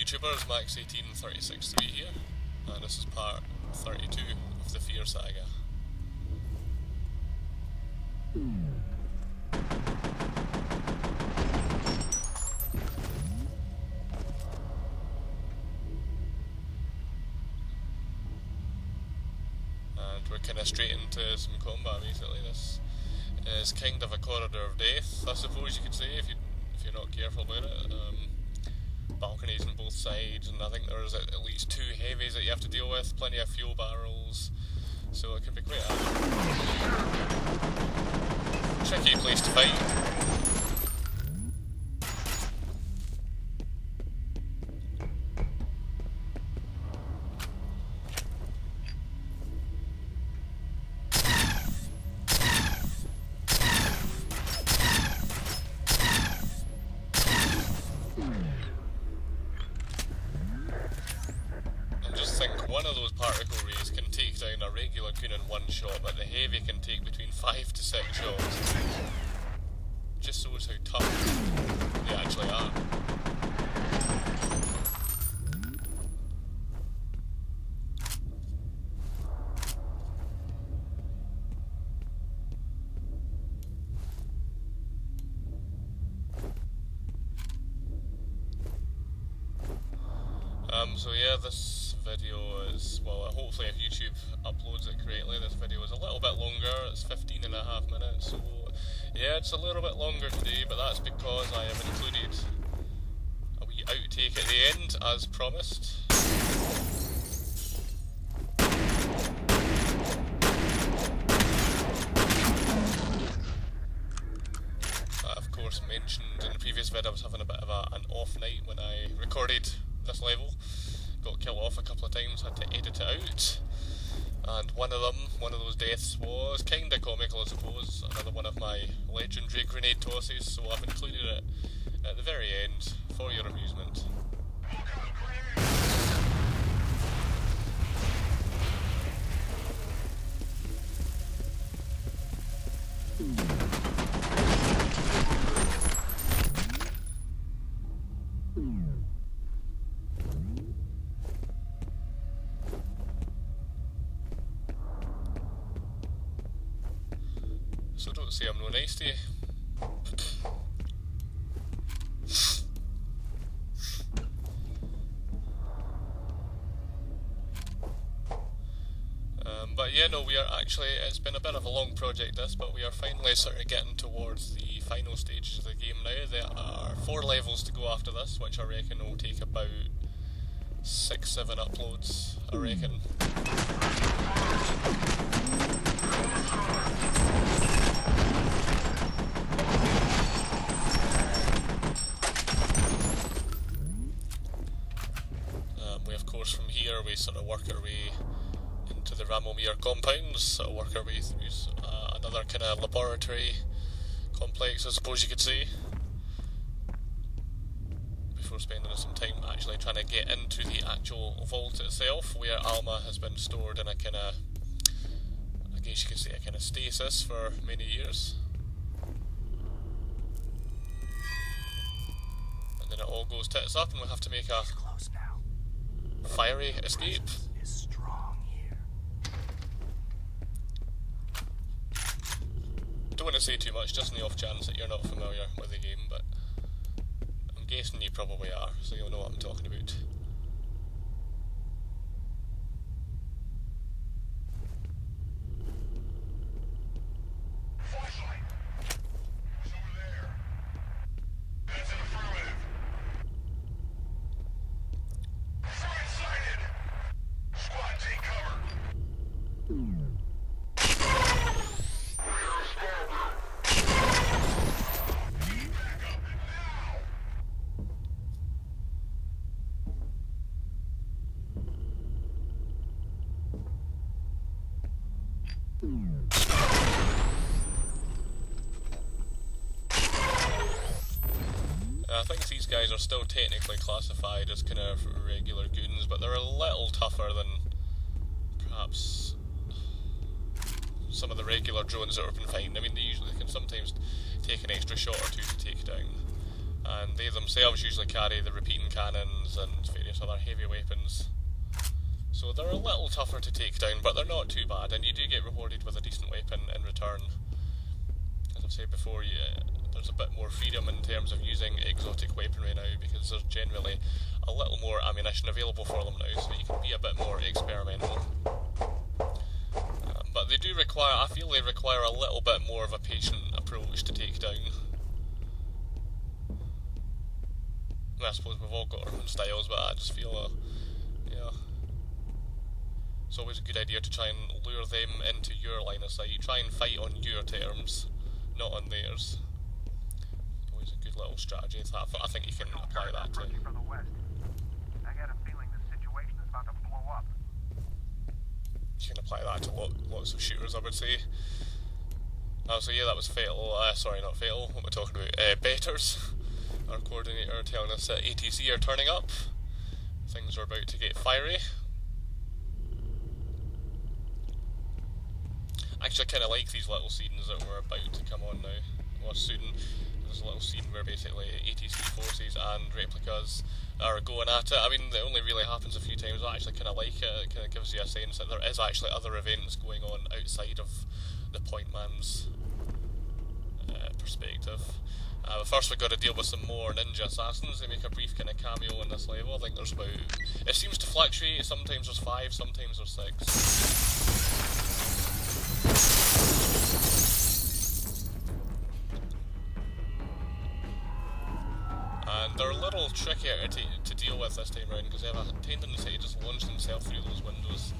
YouTubers, Max18363 here, and this is part 32 of the F.E.A.R saga. And we're kind of straight into some combat basically. This is kind of a corridor of death, I suppose you could say, if you're not careful about it. Balconies on both sides, and I think there's at least 2 heavies that you have to deal with, plenty of fuel barrels, so it can be quite a tricky place to fight. One of those particle rays can take down a regular goon in one shot, but the heavy can take between 5 to 6 shots. Just shows how tough they actually are. So yeah, this video is, well, hopefully if YouTube uploads it correctly, this video is a little bit longer. It's 15.5 minutes, so yeah, it's a little bit longer today, but that's because I have included a wee outtake at the end, as promised. I of course mentioned in the previous video I was having a bit of an off night when I recorded this level. Got killed off a couple of times, had to edit it out, and one of those deaths was kinda comical, I suppose. Another one of my legendary grenade tosses, so I've included it at the very end for your amusement. So don't say I'm no nice to you. But yeah, no, we are actually, it's been a bit of a long project this, but we are finally sort of getting towards the final stages of the game now. There are 4 levels to go after this, which I reckon will take about 6-7 uploads, I reckon. From here we sort of work our way into the F.E.A.R compounds, sort of work our way through another kind of laboratory complex, I suppose you could say, before spending some time actually trying to get into the actual vault itself, where Alma has been stored in a kind of, I guess you could say, a kind of stasis for many years. And then it all goes tits up and we have to make a fiery escape. Is strong here. Don't want to say too much, just in the off chance that you're not familiar with the game, but I'm guessing you probably are, so you'll know what I'm talking about. I think these guys are still technically classified as kind of regular goons, but they're a little tougher than perhaps some of the regular drones that have been fighting. I mean, they can sometimes take an extra shot or 2 to take down. and they themselves usually carry the repeating cannons and various other heavy weapons. So they're a little tougher to take down, but they're not too bad, and you do get rewarded with a decent weapon in return. As I've said before, there's a bit more freedom in terms of using exotic weaponry now, because there's generally a little more ammunition available for them now, so you can be a bit more experimental. But they do require, I feel they require a little bit more of a patient approach to take down. I suppose we've all got our own styles, but I just feel, it's always a good idea to try and lure them into your line of sight. Try and fight on your terms, not on theirs. Always a good little strategy. I think you can apply that to. From the west. I got a feeling this situation is about to blow up. You can apply that to lots of shooters, I would say. So yeah, that was Fatal. Sorry, not Fatal. What am I talking about? Betters, our coordinator, telling us that ATC are turning up. Things are about to get fiery. Actually, I kind of like these little scenes that we're about to come on now. Well, soon there's a little scene where basically ATC forces and replicas are going at it. I mean, it only really happens a few times. I actually kind of like it. It kind of gives you a sense that there is actually other events going on outside of the point man's perspective. But first we've got to deal with some more ninja assassins. They make a brief kind of cameo in this level. I think there's about... It seems to fluctuate. Sometimes there's 5, sometimes there's 6. And they're a little trickier to deal with this time around, because they have a tendency to just launch themselves through those windows.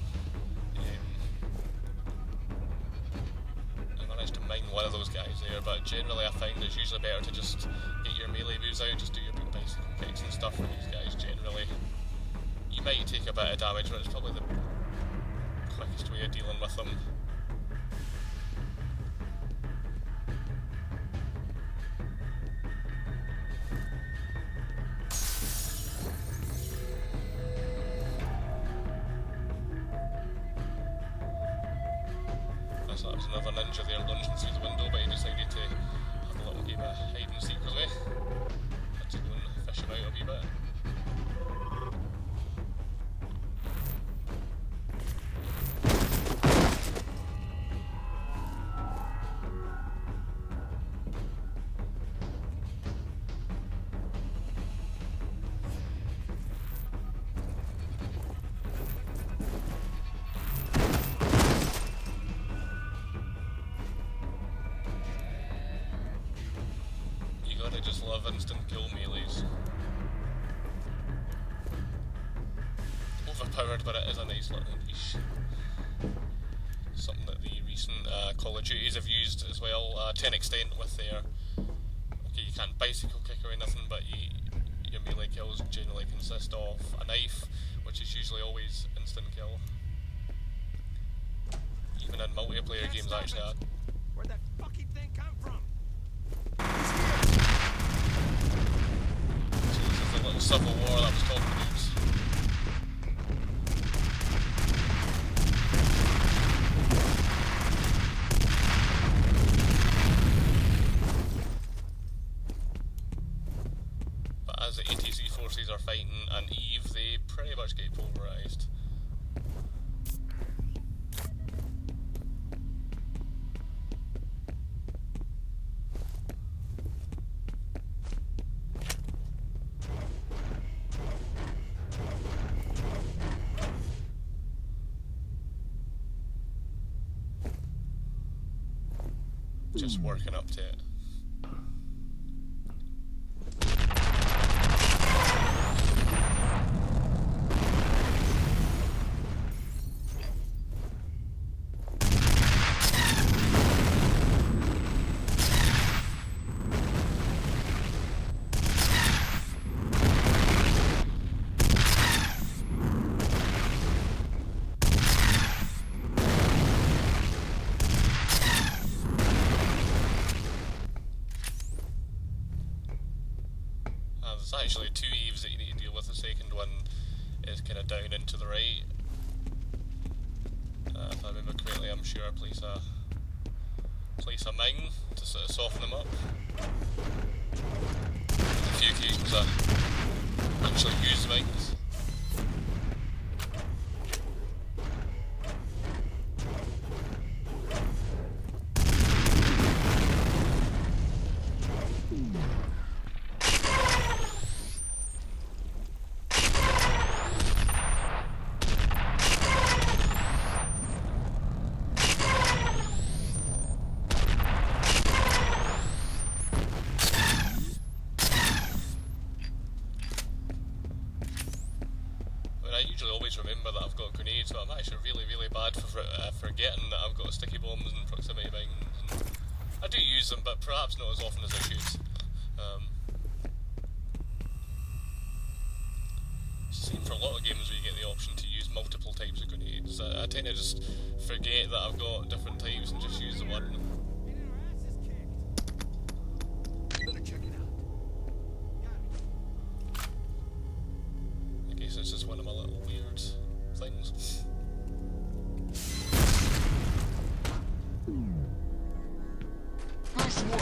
I managed to mine one of those guys there, but generally I find it's usually better to just get your melee moves out, just do your big bicycle kicks and stuff for these guys generally. You might take a bit of damage, but it's probably the quickest way of dealing with them. So that was another ninja there lunging through the window, but he decided to have a little game of hide and seek with me. Had to go and fish him out a wee bit. I just love instant kill melees. Overpowered, but it is a nice little niche. Something that the recent Call of Duties have used as well, to an extent with their... Okay, you can't bicycle kick or anything, but your melee kills generally consist of a knife, which is usually always instant kill. Even in multiplayer games actually. Where'd that fucking thing come from? A little civil war that was talking about. But as the ATC forces are fighting an Eve, they pretty much get pulverised. Just working up to it. There's actually 2 Eves that you need to deal with. The second one is kind of down into the right. If I remember correctly, I'm sure I place a mine to sort of soften them up. If occasions that actually use mines. I usually always remember that I've got grenades, but I'm actually really bad for forgetting that I've got sticky bombs and proximity mines. And I do use them, but perhaps not as often as I should. It's the same for a lot of games where you get the option to use multiple types of grenades. I tend to just forget that I've got different types and just use the one. It's just one of my little weird things. Nice work.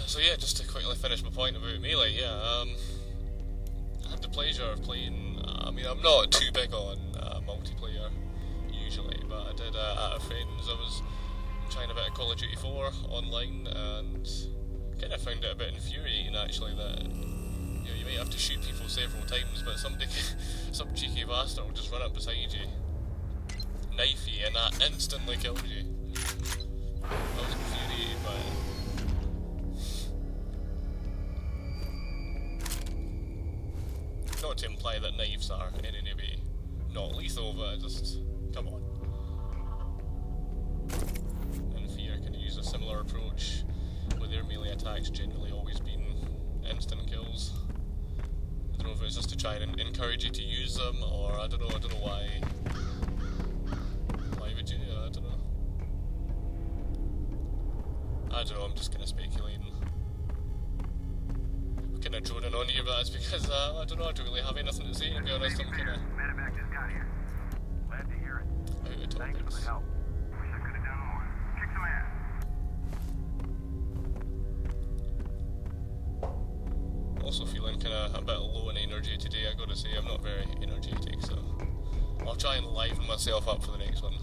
So yeah, just to quickly finish my point about Melee, yeah, I had the pleasure of playing, I mean, I'm not too big on multiplayer usually, but I did at a friend's. I was trying a bit of Call of Duty 4 online, and kind of found it a bit infuriating actually that you might have to shoot people several times, but some cheeky bastard will just run up beside you, knife you, and that instantly kills you. I was infuriated by it. Not to imply that knives are in any way not lethal, but just, come on. And F.E.A.R can use a similar approach, with their melee attacks generally always being instant kills. I don't know if it's just to try and encourage you to use them, or I don't know why. Why would you? I don't know, I'm just kind of speculating. Kind of droning on you, but that's because I don't know, I don't really have anything to say, to be honest. I'm kind of Medevac just got here. Glad to hear it. out of Thanks for topics. the help. Wish I could have done more. Kick some ass. Also feeling kind of a bit low in energy today, I gotta say. I'm not very energetic, so I'll try and liven myself up for the next one.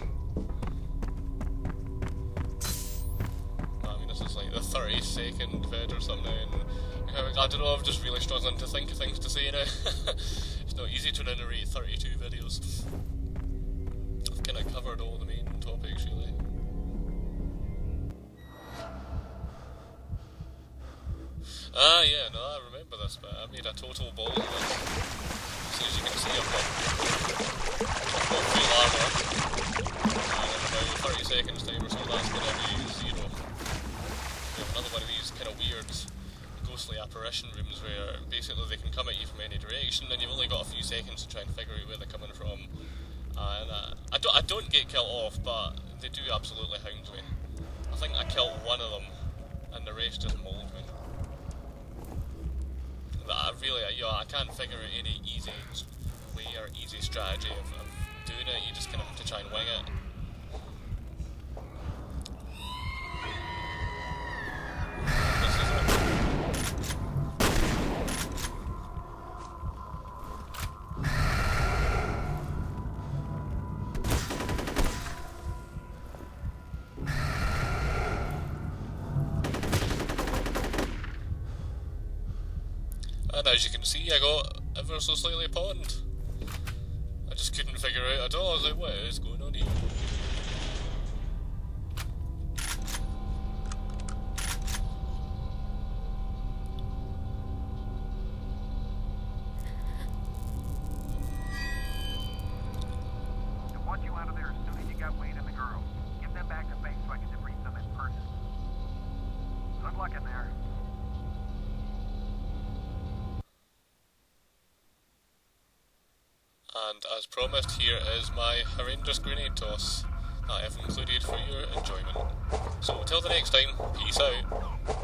I mean, this is like the 30-second vid or something, and I don't know, I'm just really struggling to think of things to say now. It's not easy to narrate 32 videos. I've kind of covered all the main topics, really. Ah, yeah, no, I remember this bit. I made a total ball of it. So as you can see, I've got full armour. And in about 30 seconds time or so, that's going to be 0. We have another one of these kind of weird ghostly apparition rooms where basically they can come at you from any direction, and you've only got a few seconds to try and figure out where they're coming from. And I don't get killed off, but they do absolutely hound me. I think I killed one of them, and the rest just mauled me. I really, I can't figure out any easy way or easy strategy of doing it. You just kind of have to try and wing it. This is it. And as you can see, I got ever so slightly pawned. I just couldn't figure out at all. I was like, what is going on here? I want you out of there as soon as you got Wade and the girls. Give them back to base so I can debrief them in person. Good luck in there. And as promised, here is my horrendous grenade toss that I've included for your enjoyment. So till the next time, peace out.